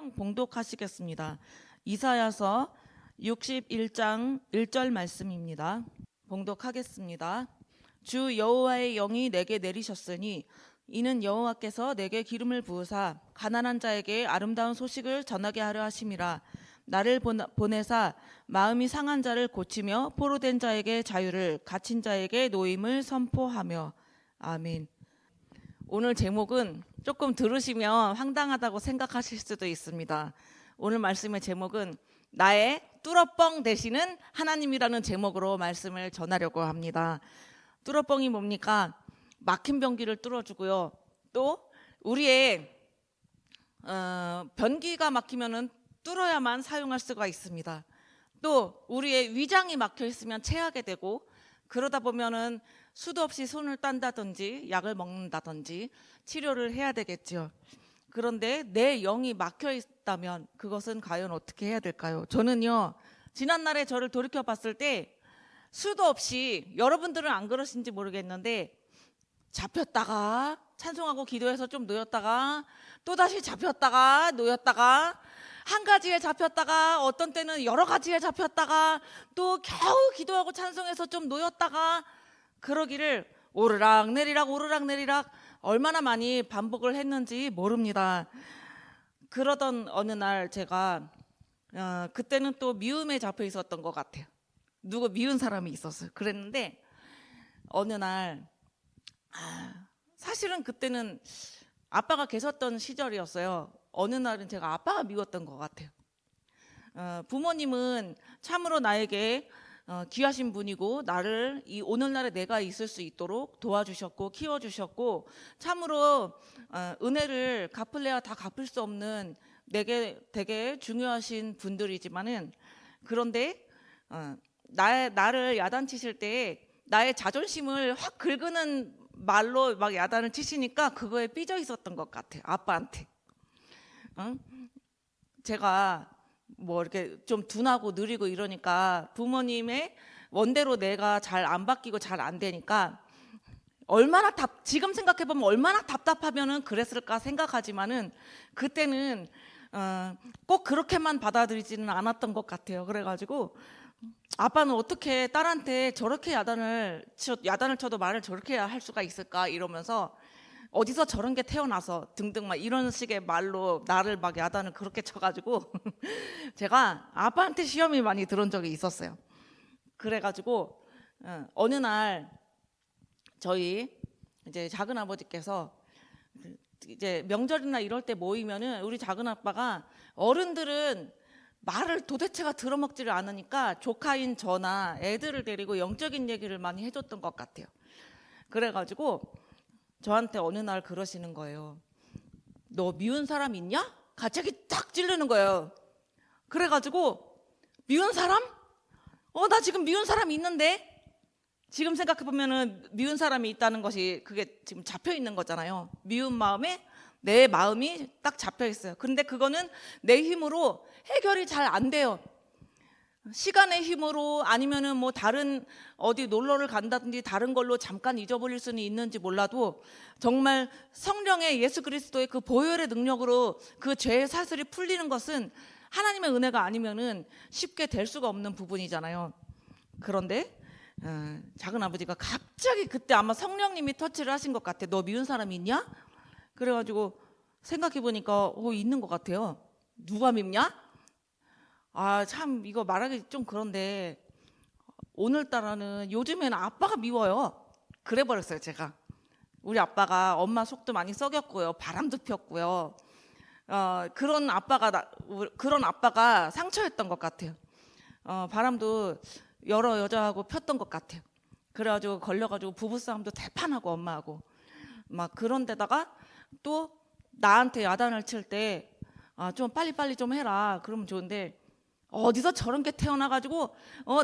성경 봉독하시겠습니다. 이사야서 61장 1절 말씀입니다. 봉독하겠습니다. 주 여호와의 영이 내게 내리셨으니 이는 여호와께서 내게 기름을 부으사 가난한 자에게 아름다운 소식을 전하게 하려 하심이라. 나를 보내사 마음이 상한 자를 고치며 포로된 자에게 자유를, 갇힌 자에게 노임을 선포하며. 아멘. 오늘 제목은 조금 들으시면 황당하다고 생각하실 수도 있습니다. 오늘 말씀의 제목은 나의 뚫어뻥 되시는 하나님이라는 제목으로 말씀을 전하려고 합니다. 뚫어뻥이 뭡니까? 막힌 변기를 뚫어주고요. 또 우리의 변기가 막히면은 뚫어야만 사용할 수가 있습니다. 또 우리의 위장이 막혀 있으면 체하게 되고, 그러다 보면은 수도 없이 손을 딴다든지 약을 먹는다든지 치료를 해야 되겠죠. 그런데 내 영이 막혀 있다면 그것은 과연 어떻게 해야 될까요? 저는요, 지난날에 저를 돌이켜 봤을 때 수도 없이, 여러분들은 안 그러신지 모르겠는데, 잡혔다가 찬송하고 기도해서 좀 놓였다가 또다시 잡혔다가 놓였다가, 한 가지에 잡혔다가 어떤 때는 여러 가지에 잡혔다가 또 겨우 기도하고 찬송해서 좀 놓였다가, 그러기를 오르락 내리락 오르락 내리락 얼마나 많이 반복을 했는지 모릅니다. 그러던 어느 날 제가 그때는 또 미움에 잡혀 있었던 것 같아요. 누구 미운 사람이 있었어요. 그랬는데 어느 날 사실은 그때는 아빠가 계셨던 시절이었어요. 어느 날은 제가 아빠가 미웠던 것 같아요. 부모님은 참으로 나에게 귀하신 분이고, 나를 이 오늘날에 내가 있을 수 있도록 도와주셨고 키워주셨고, 참으로 은혜를 갚을래야 다 갚을 수 없는 내게 되게 중요하신 분들이지만은, 그런데 나를 야단치실 때 나의 자존심을 확 긁는 말로 막 야단을 치시니까 그거에 삐져 있었던 것 같아요. 아빠한테. 제가 뭐 이렇게 좀 둔하고 느리고 이러니까 부모님의 원대로 내가 잘 안 바뀌고 잘 안 되니까 얼마나 지금 생각해 보면 얼마나 답답하면은 그랬을까 생각하지만은, 그때는 꼭 그렇게만 받아들이지는 않았던 것 같아요. 그래가지고 아빠는 어떻게 딸한테 저렇게 야단을 쳐도 말을 저렇게 할 수가 있을까 이러면서, 어디서 저런 게 태어나서 등등 막 이런 식의 말로 나를 막 야단을 그렇게 쳐가지고 제가 아빠한테 시험이 많이 들은 적이 있었어요. 그래가지고 어느 날 저희 이제 작은 아버지께서 이제 명절이나 이럴 때 모이면은 우리 작은 아빠가, 어른들은 말을 도대체가 들어먹지를 않으니까 조카인 저나 애들을 데리고 영적인 얘기를 많이 해줬던 것 같아요. 그래가지고 저한테 어느 날 그러시는 거예요. 너 미운 사람 있냐? 갑자기 딱 찌르는 거예요. 그래가지고 미운 사람? 나 지금 미운 사람이 있는데? 지금 생각해보면은 미운 사람이 있다는 것이 그게 지금 잡혀 있는 거잖아요. 미운 마음에 내 마음이 딱 잡혀 있어요. 근데 그거는 내 힘으로 해결이 잘 안 돼요. 시간의 힘으로, 아니면은 뭐 다른 어디 놀러를 간다든지 다른 걸로 잠깐 잊어버릴 수는 있는지 몰라도, 정말 성령의 예수 그리스도의 그 보혈의 능력으로 그 죄의 사슬이 풀리는 것은 하나님의 은혜가 아니면은 쉽게 될 수가 없는 부분이잖아요. 그런데 작은 아버지가 갑자기 그때 아마 성령님이 터치를 하신 것 같아. 너 미운 사람 있냐? 그래가지고 생각해 보니까 있는 것 같아요. 누가 밉냐? 참 이거 말하기 좀 그런데 오늘따라는 요즘에는 아빠가 미워요. 그래 버렸어요. 제가. 우리 아빠가 엄마 속도 많이 썩였고요, 바람도 폈고요. 그런 아빠가 상처였던 것 같아요. 바람도 여러 여자하고 폈던 것 같아요. 그래가지고 걸려가지고 부부싸움도 대판하고 엄마하고 막, 그런 데다가 또 나한테 야단을 칠 때 좀 빨리빨리 좀 해라 그러면 좋은데, 어디서 저런 게 태어나가지고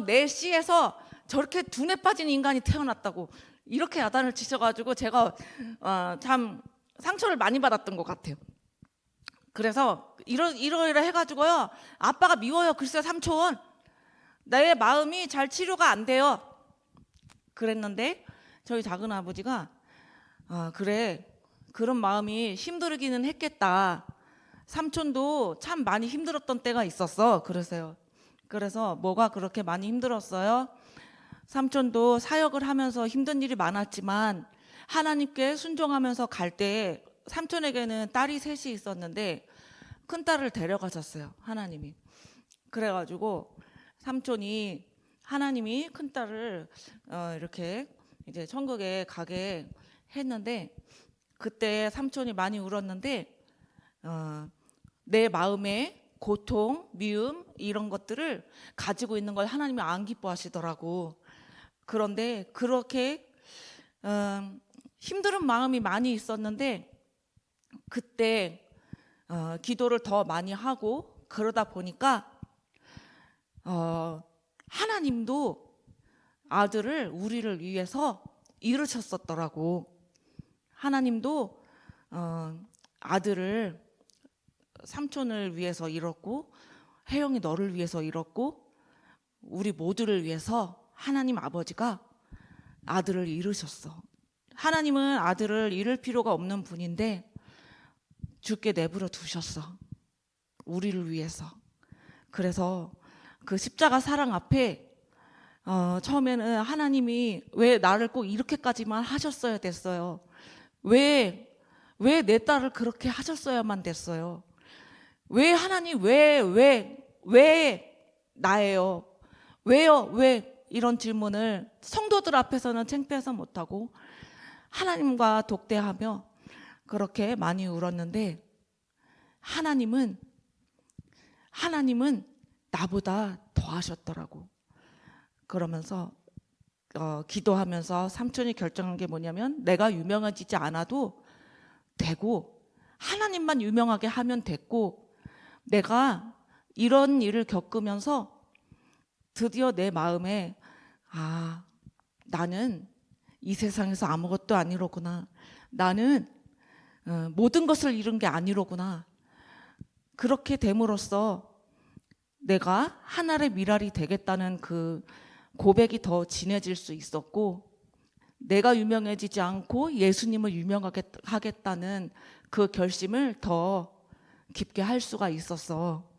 내 씨에서 저렇게 둔에 빠진 인간이 태어났다고 이렇게 야단을 치셔가지고 제가 참 상처를 많이 받았던 것 같아요. 그래서 이러이러 해가지고요, 아빠가 미워요. 글쎄 삼촌, 내 마음이 잘 치료가 안 돼요. 그랬는데 저희 작은 아버지가 그래, 그런 마음이 힘들기는 했겠다. 삼촌도 참 많이 힘들었던 때가 있었어. 그래서 뭐가 그렇게 많이 힘들었어요? 삼촌도 사역을 하면서 힘든 일이 많았지만 하나님께 순종하면서 갈 때 삼촌에게는 딸이 셋이 있었는데 큰 딸을 데려가셨어요, 하나님이. 그래가지고 삼촌이 하나님이 큰 딸을 이렇게 이제 천국에 가게 했는데 그때 삼촌이 많이 울었는데 내 마음에 고통, 미움 이런 것들을 가지고 있는 걸 하나님이 안 기뻐하시더라고. 그런데 그렇게 힘든 마음이 많이 있었는데 그때 기도를 더 많이 하고 그러다 보니까 하나님도 아들을 우리를 위해서 잃으셨었더라고. 하나님도 아들을 삼촌을 위해서 잃었고 혜영이 너를 위해서 잃었고 우리 모두를 위해서 하나님 아버지가 아들을 잃으셨어. 하나님은 아들을 잃을 필요가 없는 분인데 주께 내버려 두셨어. 우리를 위해서. 그래서 그 십자가 사랑 앞에 처음에는 하나님이 왜 나를 꼭 이렇게까지만 하셨어야 됐어요. 왜 내 딸을 그렇게 하셨어야만 됐어요. 왜 하나님 왜 나예요? 왜요? 왜? 이런 질문을 성도들 앞에서는 창피해서 못하고 하나님과 독대하며 그렇게 많이 울었는데 하나님은 나보다 더 하셨더라고. 그러면서 기도하면서 삼촌이 결정한 게 뭐냐면 내가 유명해지지 않아도 되고 하나님만 유명하게 하면 됐고 내가 이런 일을 겪으면서 드디어 내 마음에 나는 이 세상에서 아무것도 아니로구나. 나는 모든 것을 잃은 게 아니로구나. 그렇게 됨으로써 내가 하늘의 미랄이 되겠다는 그 고백이 더 진해질 수 있었고 내가 유명해지지 않고 예수님을 유명하게 하겠다는 그 결심을 더 깊게 할 수가 있었어.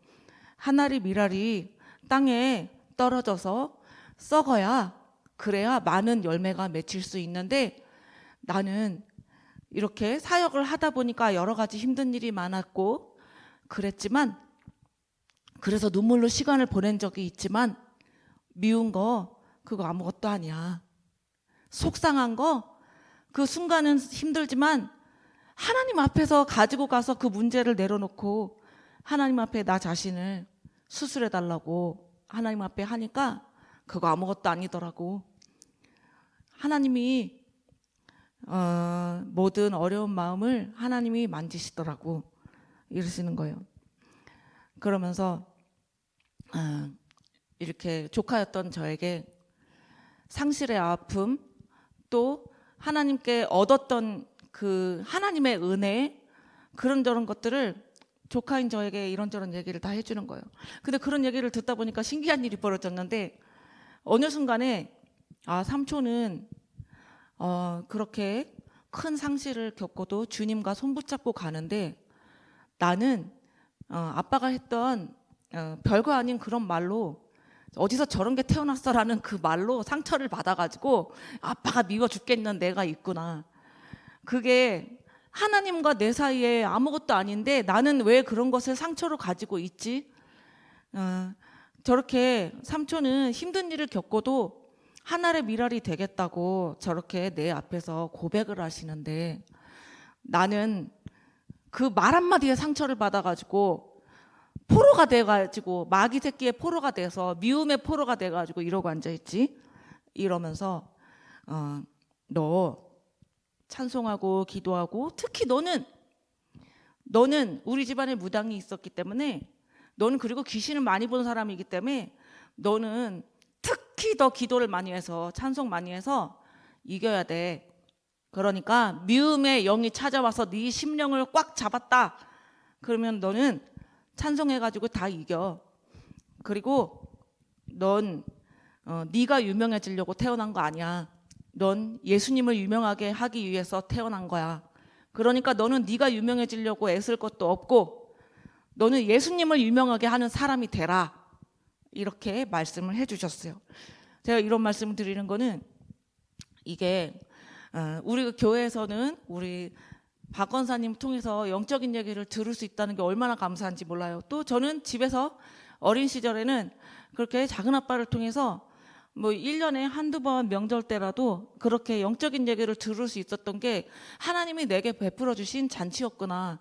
하늘의 미랄이 땅에 떨어져서 썩어야 그래야 많은 열매가 맺힐 수 있는데 나는 이렇게 사역을 하다 보니까 여러 가지 힘든 일이 많았고 그랬지만 그래서 눈물로 시간을 보낸 적이 있지만 미운 거 그거 아무것도 아니야. 속상한 거 그 순간은 힘들지만 하나님 앞에서 가지고 가서 그 문제를 내려놓고 하나님 앞에 나 자신을 수술해 달라고 하나님 앞에 하니까 그거 아무것도 아니더라고. 하나님이 모든 어려운 마음을 하나님이 만지시더라고. 이러시는 거예요. 그러면서 이렇게 조카였던 저에게 상실의 아픔 또 하나님께 얻었던 그 하나님의 은혜 그런저런 것들을 조카인 저에게 이런저런 얘기를 다 해주는 거예요. 근데 그런 얘기를 듣다 보니까 신기한 일이 벌어졌는데 어느 순간에 삼촌은 그렇게 큰 상실을 겪고도 주님과 손붙잡고 가는데 나는 아빠가 했던 별거 아닌 그런 말로 어디서 저런 게 태어났어라는 그 말로 상처를 받아가지고 아빠가 미워 죽겠는 내가 있구나. 그게 하나님과 내 사이에 아무것도 아닌데 나는 왜 그런 것을 상처로 가지고 있지? 저렇게 삼촌은 힘든 일을 겪고도 하늘의 미랄이 되겠다고 저렇게 내 앞에서 고백을 하시는데 나는 그 말 한마디에 상처를 받아가지고 포로가 돼가지고 마귀 새끼의 포로가 돼서 미움의 포로가 돼가지고 이러고 앉아있지. 이러면서 너 찬송하고 기도하고 특히 너는 우리 집안에 무당이 있었기 때문에 너는 그리고 귀신을 많이 본 사람이기 때문에 너는 특히 더 기도를 많이 해서 찬송 많이 해서 이겨야 돼. 그러니까 미움의 영이 찾아와서 네 심령을 꽉 잡았다. 그러면 너는 찬송해가지고 다 이겨. 그리고 넌 네가 유명해지려고 태어난 거 아니야. 넌 예수님을 유명하게 하기 위해서 태어난 거야. 그러니까 너는 네가 유명해지려고 애쓸 것도 없고 너는 예수님을 유명하게 하는 사람이 되라. 이렇게 말씀을 해주셨어요. 제가 이런 말씀을 드리는 거는 이게 우리 교회에서는 우리 박 권사님 통해서 영적인 얘기를 들을 수 있다는 게 얼마나 감사한지 몰라요. 또 저는 집에서 어린 시절에는 그렇게 작은 아빠를 통해서 뭐 1년에 한두 번 명절 때라도 그렇게 영적인 얘기를 들을 수 있었던 게 하나님이 내게 베풀어 주신 잔치였구나.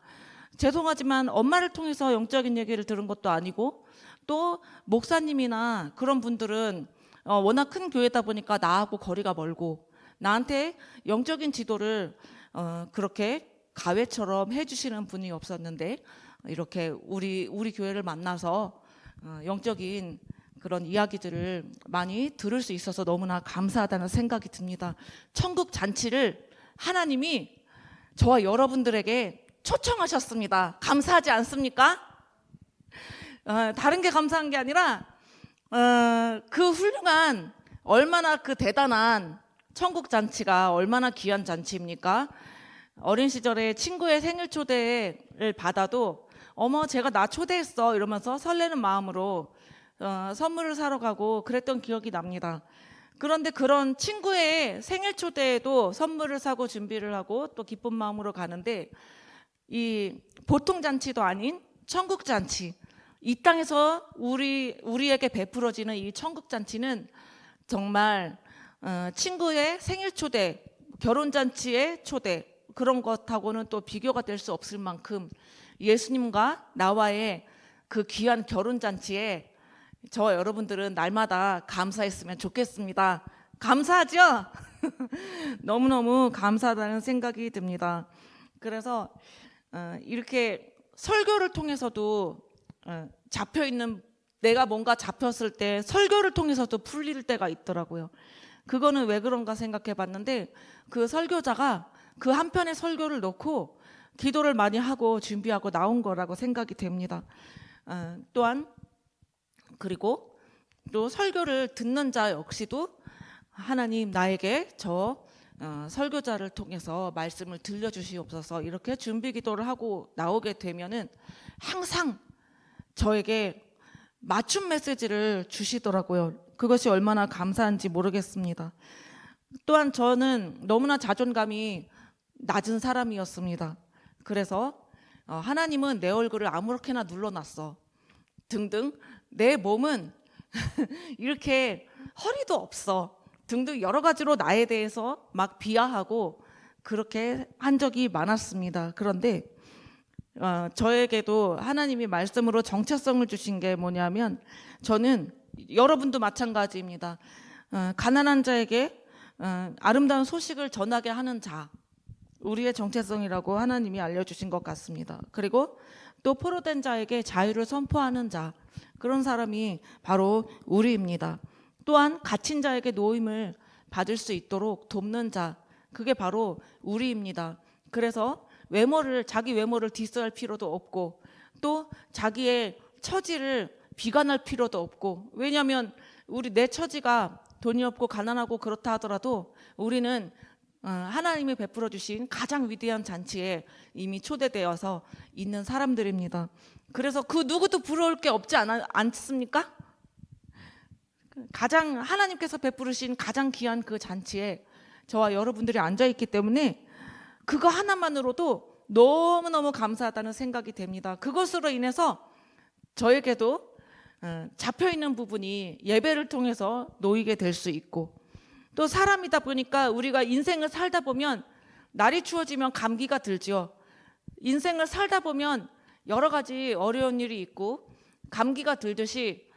죄송하지만 엄마를 통해서 영적인 얘기를 들은 것도 아니고, 또 목사님이나 그런 분들은 워낙 큰 교회다 보니까 나하고 거리가 멀고 나한테 영적인 지도를 그렇게 가회처럼 해주시는 분이 없었는데, 이렇게 우리 교회를 만나서 영적인 그런 이야기들을 많이 들을 수 있어서 너무나 감사하다는 생각이 듭니다. 천국 잔치를 하나님이 저와 여러분들에게 초청하셨습니다. 감사하지 않습니까? 다른 게 감사한 게 아니라 그 훌륭한, 얼마나 그 대단한 천국 잔치가 얼마나 귀한 잔치입니까? 어린 시절에 친구의 생일 초대를 받아도 어머 제가 나 초대했어 이러면서 설레는 마음으로 선물을 사러 가고 그랬던 기억이 납니다. 그런데 그런 친구의 생일 초대에도 선물을 사고 준비를 하고 또 기쁜 마음으로 가는데, 이 보통 잔치도 아닌 천국 잔치, 이 땅에서 우리에게 베풀어지는 이 천국 잔치는 정말 친구의 생일 초대, 결혼 잔치의 초대, 그런 것하고는 또 비교가 될 수 없을 만큼 예수님과 나와의 그 귀한 결혼 잔치에 저와 여러분들은 날마다 감사했으면 좋겠습니다. 감사하죠? 너무너무 감사하다는 생각이 듭니다. 그래서 이렇게 설교를 통해서도 잡혀있는, 내가 뭔가 잡혔을 때 설교를 통해서도 풀릴 때가 있더라고요. 그거는 왜 그런가 생각해 봤는데, 그 설교자가 그 한 편의 설교를 놓고 기도를 많이 하고 준비하고 나온 거라고 생각이 됩니다. 또한 그리고 또 설교를 듣는 자 역시도 하나님 나에게 저 설교자를 통해서 말씀을 들려주시옵소서 이렇게 준비 기도를 하고 나오게 되면은 항상 저에게 맞춤 메시지를 주시더라고요. 그것이 얼마나 감사한지 모르겠습니다. 또한 저는 너무나 자존감이 낮은 사람이었습니다. 그래서 하나님은 내 얼굴을 아무렇게나 눌러놨어 등등, 내 몸은 이렇게 허리도 없어 등등 여러 가지로 나에 대해서 막 비하하고 그렇게 한 적이 많았습니다. 그런데 저에게도 하나님이 말씀으로 정체성을 주신 게 뭐냐면, 저는 여러분도 마찬가지입니다. 가난한 자에게 아름다운 소식을 전하게 하는 자, 우리의 정체성이라고 하나님이 알려주신 것 같습니다. 그리고 또 포로된 자에게 자유를 선포하는 자, 그런 사람이 바로 우리입니다. 또한 갇힌 자에게 노임을 받을 수 있도록 돕는 자, 그게 바로 우리입니다. 그래서 자기 외모를 디스할 필요도 없고, 또 자기의 처지를 비관할 필요도 없고, 왜냐하면 내 처지가 돈이 없고 가난하고 그렇다 하더라도 우리는 하나님이 베풀어 주신 가장 위대한 잔치에 이미 초대되어서 있는 사람들입니다. 그래서 그 누구도 부러울 게 없지 않습니까? 가장 하나님께서 베푸르신 가장 귀한 그 잔치에 저와 여러분들이 앉아있기 때문에 그거 하나만으로도 너무너무 감사하다는 생각이 됩니다. 그것으로 인해서 저에게도 잡혀있는 부분이 예배를 통해서 놓이게 될 수 있고, 또 사람이다 보니까 우리가 인생을 살다 보면 날이 추워지면 감기가 들죠. 인생을 살다 보면 여러 가지 어려운 일이 있고 감기가 들듯이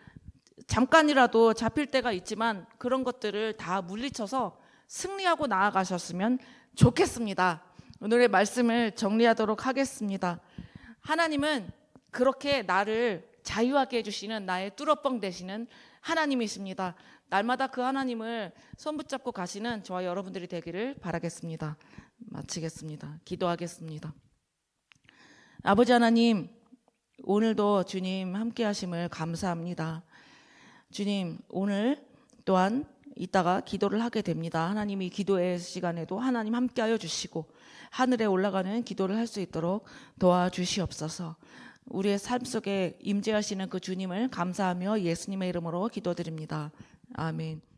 잠깐이라도 잡힐 때가 있지만 그런 것들을 다 물리쳐서 승리하고 나아가셨으면 좋겠습니다. 오늘의 말씀을 정리하도록 하겠습니다. 하나님은 그렇게 나를 자유하게 해주시는 나의 뚫어뻥 되시는 하나님이십니다. 날마다 그 하나님을 손붙잡고 가시는 저와 여러분들이 되기를 바라겠습니다. 마치겠습니다. 기도하겠습니다. 아버지 하나님, 오늘도 주님 함께 하심을 감사합니다. 주님, 오늘 또한 이따가 기도를 하게 됩니다. 하나님이 기도의 시간에도 하나님 함께 하여 주시고 하늘에 올라가는 기도를 할 수 있도록 도와주시옵소서. 우리의 삶 속에 임재하시는 그 주님을 감사하며 예수님의 이름으로 기도드립니다. 아멘.